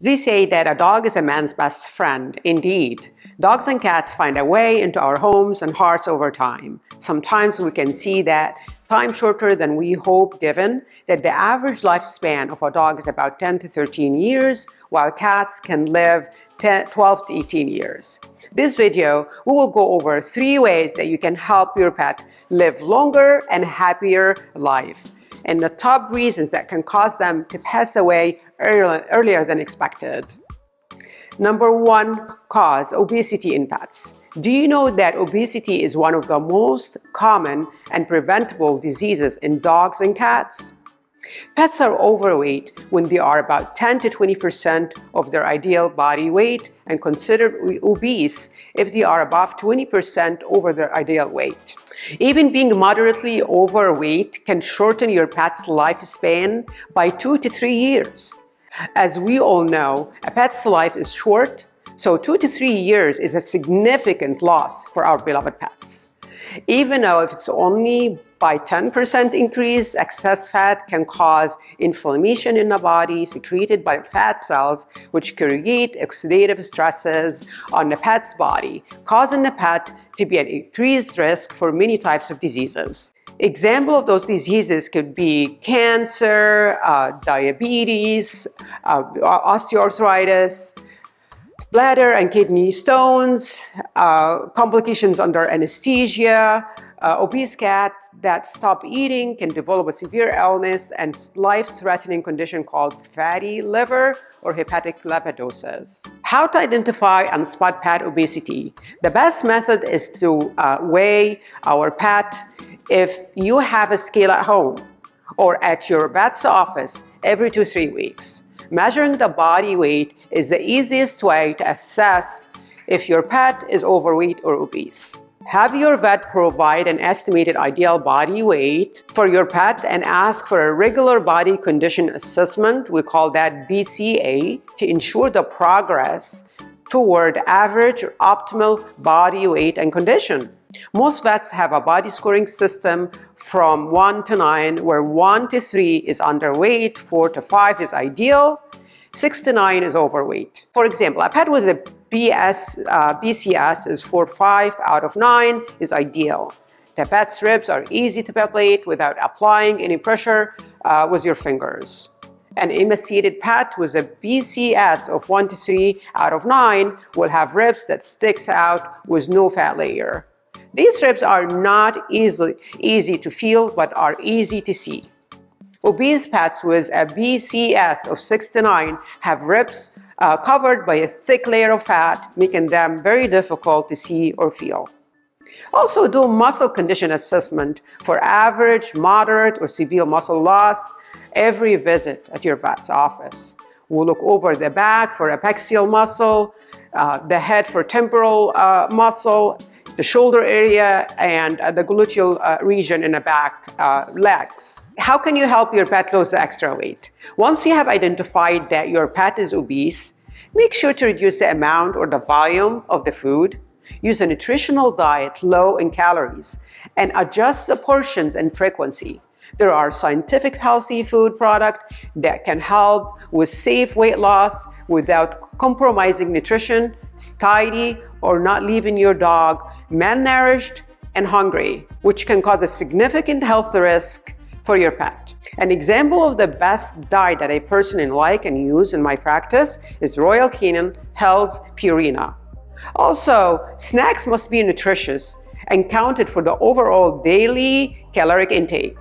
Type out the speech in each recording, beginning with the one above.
They say that a dog is a man's best friend. Indeed, dogs and cats find a way into our homes and hearts over time. Sometimes we can see that time shorter than we hope, given that the average lifespan of a dog is about 10 to 13 years, while cats can live 12 to 18 years. This video, we will go over 3 ways that you can help your pet live longer and happier life, and the top reasons that can cause them to pass away earlier than expected. Number 1 cause, obesity in pets. Do you know that obesity is one of the most common and preventable diseases in dogs and cats? Pets are overweight when they are about 10 to 20% of their ideal body weight, and considered obese if they are above 20% over their ideal weight. Even being moderately overweight can shorten your pet's lifespan by 2 to 3 years. As we all know, a pet's life is short, so 2 to 3 years is a significant loss for our beloved pets. Even though if it's only by 10% increase, excess fat can cause inflammation in the body secreted by fat cells, which create oxidative stresses on the pet's body, causing the pet to be at increased risk for many types of diseases. Example of those diseases could be cancer, diabetes, osteoarthritis, bladder and kidney stones, complications under anesthesia. Obese cats that stop eating can develop a severe illness and life-threatening condition called fatty liver or hepatic lipidosis. How to identify and spot pet obesity? The best method is to weigh our pet. If you have a scale at home or at your vet's office every 2 to 3 weeks, measuring the body weight is the easiest way to assess if your pet is overweight or obese. Have your vet provide an estimated ideal body weight for your pet and ask for a regular body condition assessment, we call that BCA, to ensure the progress toward average or optimal body weight and condition. Most vets have a body scoring system from 1 to 9, where 1 to 3 is underweight, 4 to 5 is ideal, 6 to 9 is overweight. For example, a pet with a BCS is 4.5 out of 9 is ideal. The pet's ribs are easy to palpate without applying any pressure with your fingers. An emaciated pet with a BCS of 1 to 3 out of 9 will have ribs that sticks out with no fat layer. These ribs are not easy to feel, but are easy to see. Obese pets with a BCS of 6 to 9 have ribs covered by a thick layer of fat, making them very difficult to see or feel. Also, do muscle condition assessment for average, moderate, or severe muscle loss every visit at your vet's office. We'll look over the back for apexial muscle, the head for temporal muscle, the shoulder area, and the gluteal region in the back legs. How can you help your pet lose the extra weight? Once you have identified that your pet is obese, make sure to reduce the amount or the volume of the food, use a nutritional diet low in calories, and adjust the portions and frequency. There are scientific healthy food products that can help with safe weight loss without compromising nutrition, satiety, or not leaving your dog malnourished and hungry, which can cause a significant health risk for your pet. An example of the best diet that I personally like and use in my practice is Royal Canin Health's Purina. Also, snacks must be nutritious and counted for the overall daily caloric intake.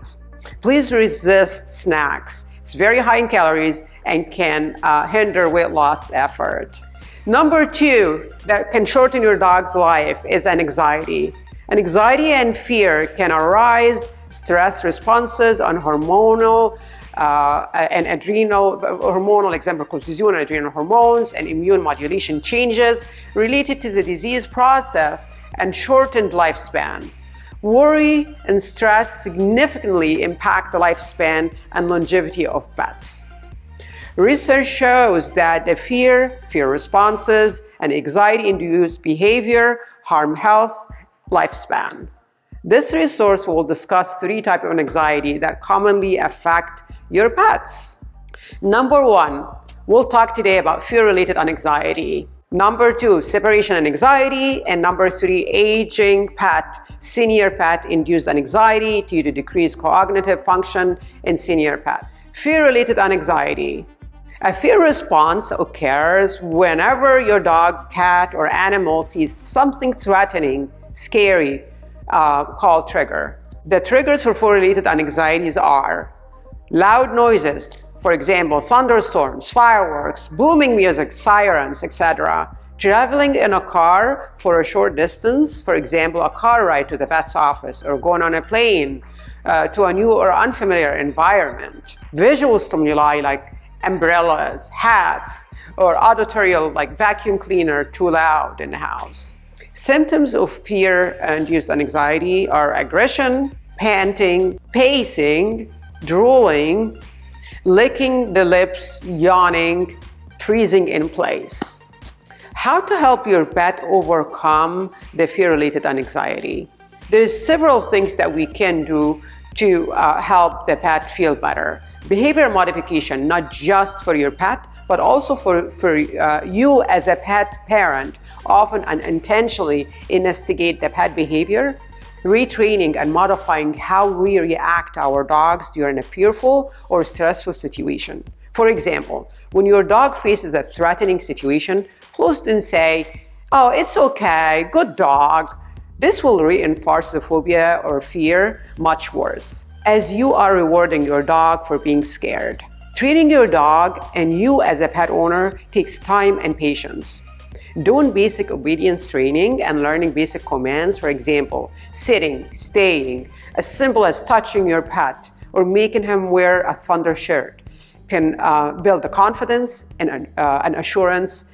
Please resist snacks. It's very high in calories and can hinder weight loss effort. Number 2 that can shorten your dog's life is anxiety. Anxiety and fear can arise stress responses on hormonal and adrenal hormonal, example cortisol and adrenal hormones, and immune modulation changes related to the disease process and shortened lifespan. Worry and stress significantly impact the lifespan and longevity of pets. Research shows that the fear responses, and anxiety-induced behavior harm health lifespan. This resource will discuss 3 types of anxiety that commonly affect your pets. Number 1, We'll talk today about fear-related anxiety. Number 2, separation and anxiety. And number 3, aging pet, senior pet-induced anxiety due to decreased cognitive function in senior pets. Fear-related anxiety. A fear response occurs whenever your dog, cat, or animal sees something threatening, scary, called trigger. The triggers for fear-related anxieties are loud noises, for example, thunderstorms, fireworks, booming music, sirens, etc. Traveling in a car for a short distance, for example, a car ride to the vet's office, or going on a plane to a new or unfamiliar environment. Visual stimuli like umbrellas, hats, or auditory like vacuum cleaner too loud in the house. Symptoms of fear-induced anxiety are aggression, panting, pacing, drooling, licking the lips, yawning, freezing in place. How to help your pet overcome the fear-related anxiety? There's several things that we can do to help the pet feel better. Behavior modification, not just for your pet, but also for you as a pet parent, often unintentionally instigate the pet behavior. Retraining and modifying how we react to our dogs during a fearful or stressful situation. For example, when your dog faces a threatening situation, close and say, "Oh, it's okay, good dog." This will reinforce the phobia or fear much worse, as you are rewarding your dog for being scared. Training your dog and you as a pet owner takes time and patience. Doing basic obedience training and learning basic commands, for example, sitting, staying, as simple as touching your pet or making him wear a thunder shirt, can build the confidence and an assurance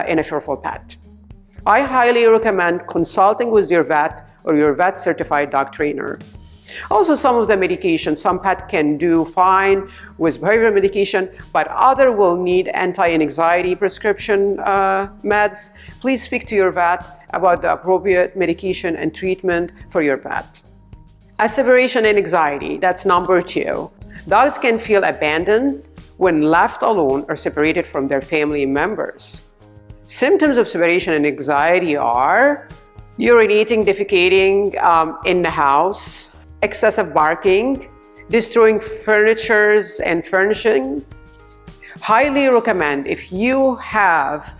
in a fearful pet. I highly recommend consulting with your vet or your vet certified dog trainer. Also, some of the medication, some pet can do fine with behavioral medication, but other will need anti-anxiety prescription meds. Please speak to your vet about the appropriate medication and treatment for your pet. A separation and anxiety, that's number 2. Dogs can feel abandoned when left alone or separated from their family members. Symptoms of separation and anxiety are urinating, defecating in the house, excessive barking, destroying furniture and furnishings. Highly recommend, if you have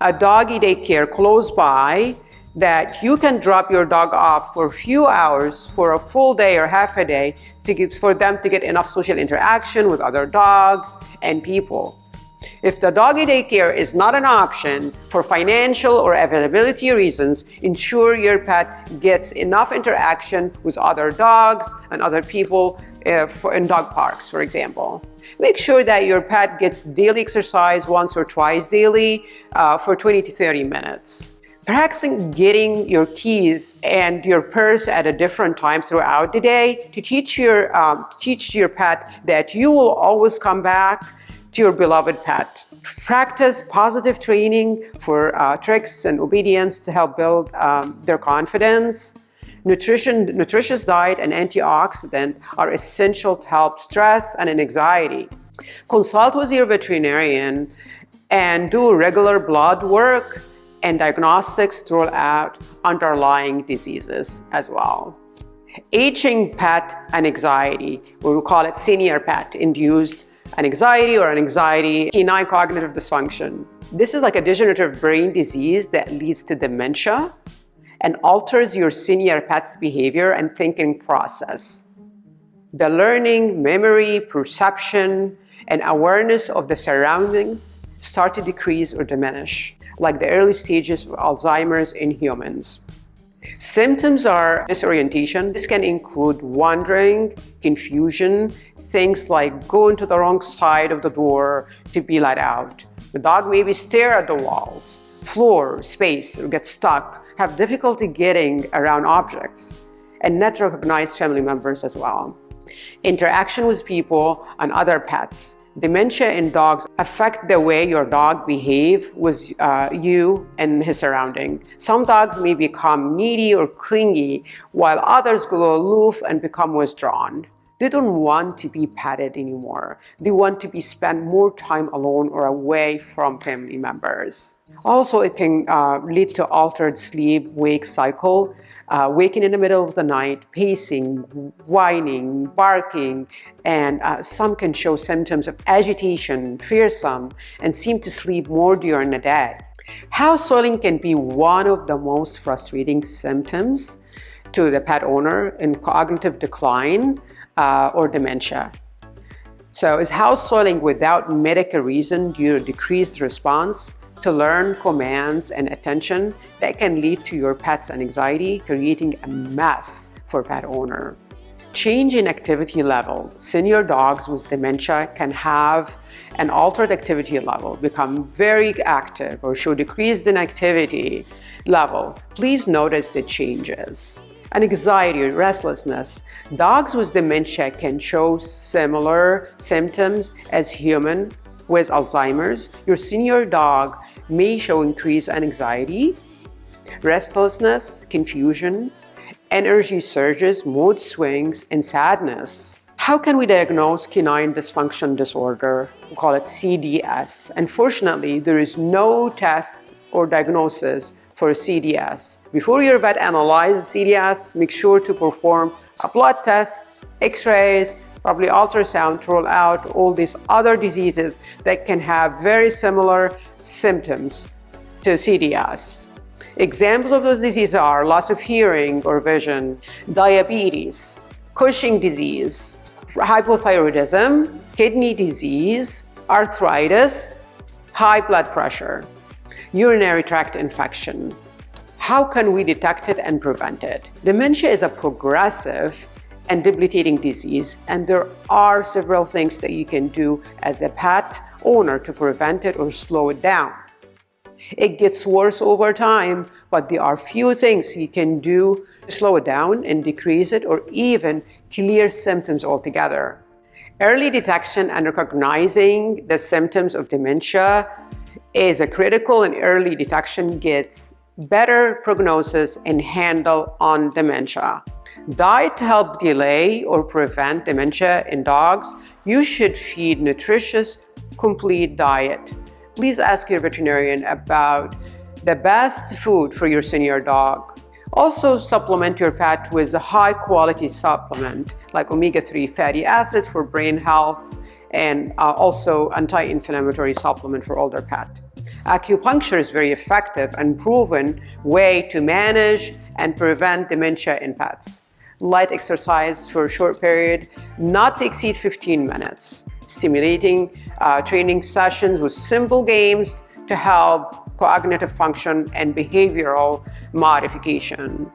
a doggy daycare close by, that you can drop your dog off for a few hours for a full day or half a day for them to get enough social interaction with other dogs and people. If the doggy daycare is not an option for financial or availability reasons, ensure your pet gets enough interaction with other dogs and other people in dog parks, for example. Make sure that your pet gets daily exercise once or twice daily for 20 to 30 minutes. Practicing getting your keys and your purse at a different time throughout the day to teach your pet that you will always come back to your beloved pet. Practice positive training for tricks and obedience to help build their confidence. Nutritious diet and antioxidant are essential to help stress and anxiety. Consult with your veterinarian and do regular blood work and diagnostics to rule out underlying diseases as well. Aging pet anxiety, we call it senior pet induced anxiety or anxiety, canine cognitive dysfunction. This is like a degenerative brain disease that leads to dementia and alters your senior pet's behavior and thinking process. The learning, memory, perception, and awareness of the surroundings start to decrease or diminish, like the early stages of Alzheimer's in humans. Symptoms are disorientation. This can include wandering, confusion, things like going to the wrong side of the door to be let out. The dog maybe stare at the walls, floor, space, or get stuck, have difficulty getting around objects, and not recognize family members as well. Interaction with people and other pets. Dementia in dogs affect the way your dog behaves with you and his surrounding. Some dogs may become needy or clingy, while others grow aloof and become withdrawn. They don't want to be petted anymore. They want to be spent more time alone or away from family members. Also, it can lead to altered sleep-wake cycle, waking in the middle of the night, pacing, whining, barking, and some can show symptoms of agitation, fearsome, and seem to sleep more during the day. House soiling can be one of the most frustrating symptoms to the pet owner in cognitive decline or dementia. So is house soiling without medical reason due to decreased response to learn commands and attention that can lead to your pet's anxiety, creating a mess for pet owner. Change in activity level. Senior dogs with dementia can have an altered activity level, become very active, or show decreased in activity level. Please notice the changes. Anxiety, restlessness. Dogs with dementia can show similar symptoms as human with Alzheimer's. Your senior dog may show increased anxiety, restlessness, confusion, energy surges, mood swings, and sadness. How can we diagnose canine dysfunction disorder? We call it CDS. Unfortunately, there is no test or diagnosis for CDS. Before your vet analyzes CDS, make sure to perform a blood test, x-rays, probably ultrasound to rule out all these other diseases that can have very similar symptoms to CDS. Examples of those diseases are loss of hearing or vision, diabetes, Cushing disease, hypothyroidism, kidney disease, arthritis, high blood pressure, urinary tract infection. How can we detect it and prevent it? Dementia is a progressive and debilitating disease, and there are several things that you can do as a pet owner to prevent it or slow it down. It gets worse over time, but there are few things you can do to slow it down and decrease it or even clear symptoms altogether. Early detection and recognizing the symptoms of dementia is critical, and early detection gets better prognosis and handle on dementia. Diet to help delay or prevent dementia in dogs. You should feed nutritious, complete diet. Please ask your veterinarian about the best food for your senior dog. Also, supplement your pet with a high-quality supplement like omega-3 fatty acids for brain health, and also anti-inflammatory supplement for older pet. Acupuncture is very effective and proven way to manage and prevent dementia in pets. Light exercise for a short period, not to exceed 15 minutes. Stimulating training sessions with simple games to help cognitive function and behavioral modification.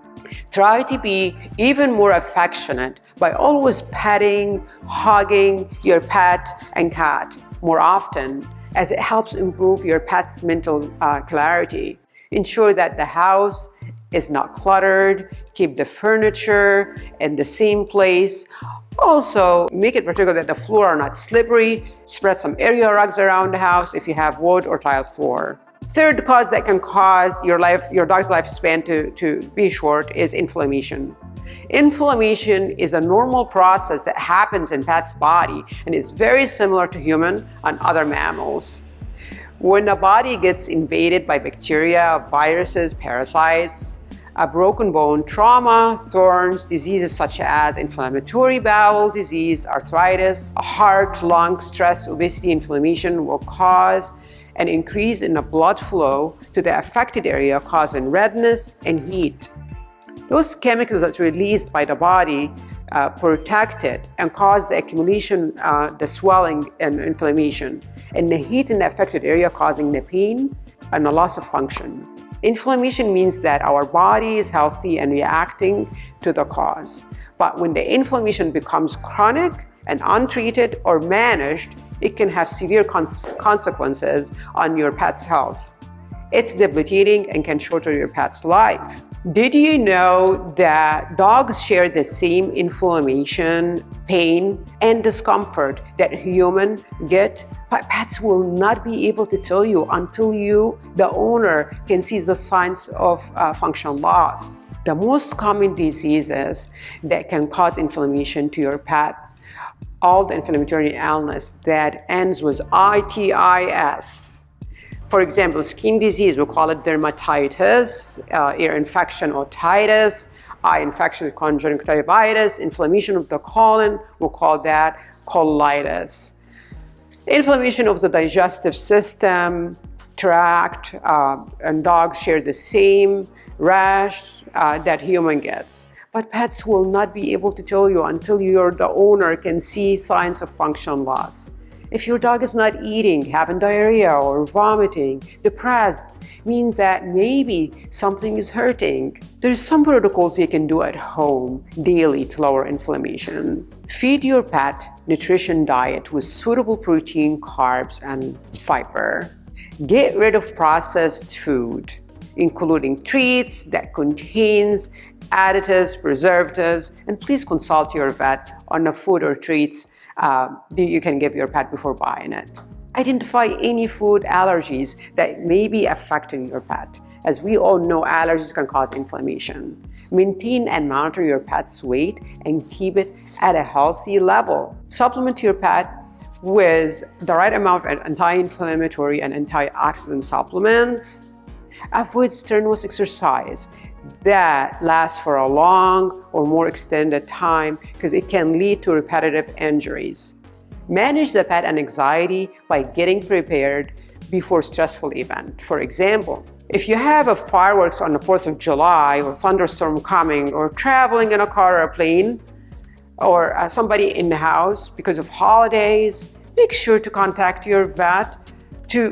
Try to be even more affectionate by always petting, hugging your pet and cat more often, as it helps improve your pet's mental clarity. Ensure that the house is not cluttered. Keep the furniture in the same place. Also, make it particular that the floor are not slippery. Spread some area rugs around the house if you have wood or tile floor. Third cause that can cause your dog's lifespan to be short is inflammation. Inflammation is a normal process that happens in pet's body and is very similar to human and other mammals. When the body gets invaded by bacteria, viruses, parasites, a broken bone, trauma, thorns, diseases such as inflammatory bowel disease, arthritis, heart, lung, stress, obesity, inflammation will cause an increase in the blood flow to the affected area, causing redness and heat. Those chemicals that are released by the body protect it and cause the accumulation, the swelling and inflammation, and the heat in the affected area causing the pain and the loss of function. Inflammation means that our body is healthy and reacting to the cause. But when the inflammation becomes chronic and untreated or managed, it can have severe consequences on your pet's health. It's debilitating and can shorten your pet's life. Did you know that dogs share the same inflammation, pain, and discomfort that humans get? But pets will not be able to tell you until you, the owner, can see the signs of function loss. The most common diseases that can cause inflammation to your pet, all the inflammatory illness that ends with itis. For example, skin disease, we call it dermatitis, ear infection, otitis, eye infection, conjunctivitis, inflammation of the colon, we'll call that colitis. Inflammation of the digestive system, tract, and dogs share the same rash that human gets. But pets will not be able to tell you until you're the owner can see signs of function loss. If your dog is not eating, having diarrhea or vomiting, depressed, means that maybe something is hurting. There's some protocols you can do at home daily to lower inflammation. Feed your pet nutrition diet with suitable protein, carbs, and fiber. Get rid of processed food, including treats that contains additives, preservatives, and please consult your vet on the food or treats that you can give your pet before buying it. Identify any food allergies that may be affecting your pet. As we all know, allergies can cause inflammation. Maintain and monitor your pet's weight and keep it at a healthy level. Supplement your pet with the right amount of anti-inflammatory and antioxidant supplements. Avoid strenuous exercise that lasts for a long or more extended time because it can lead to repetitive injuries. Manage the pet anxiety by getting prepared before stressful event. For example, if you have a fireworks on the 4th of July or thunderstorm coming or traveling in a car or a plane or somebody in the house because of holidays, make sure to contact your vet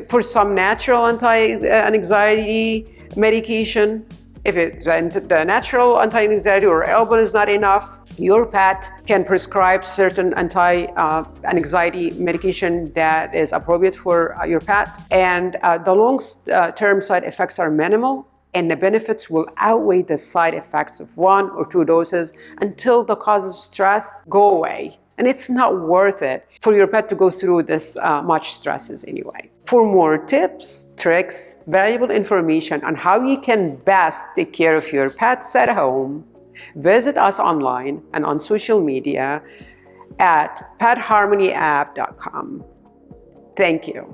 for some natural anti-anxiety medication. If the natural anti-anxiety or Elbin is not enough, your pet can prescribe certain anti-anxiety medication that is appropriate for your pet. And the long-term side effects are minimal, and the benefits will outweigh the side effects of 1 or 2 doses until the cause of stress go away. And it's not worth it for your pet to go through this much stresses anyway. For more tips, tricks, valuable information on how you can best take care of your pets at home, visit us online and on social media at petharmonyapp.com. Thank you.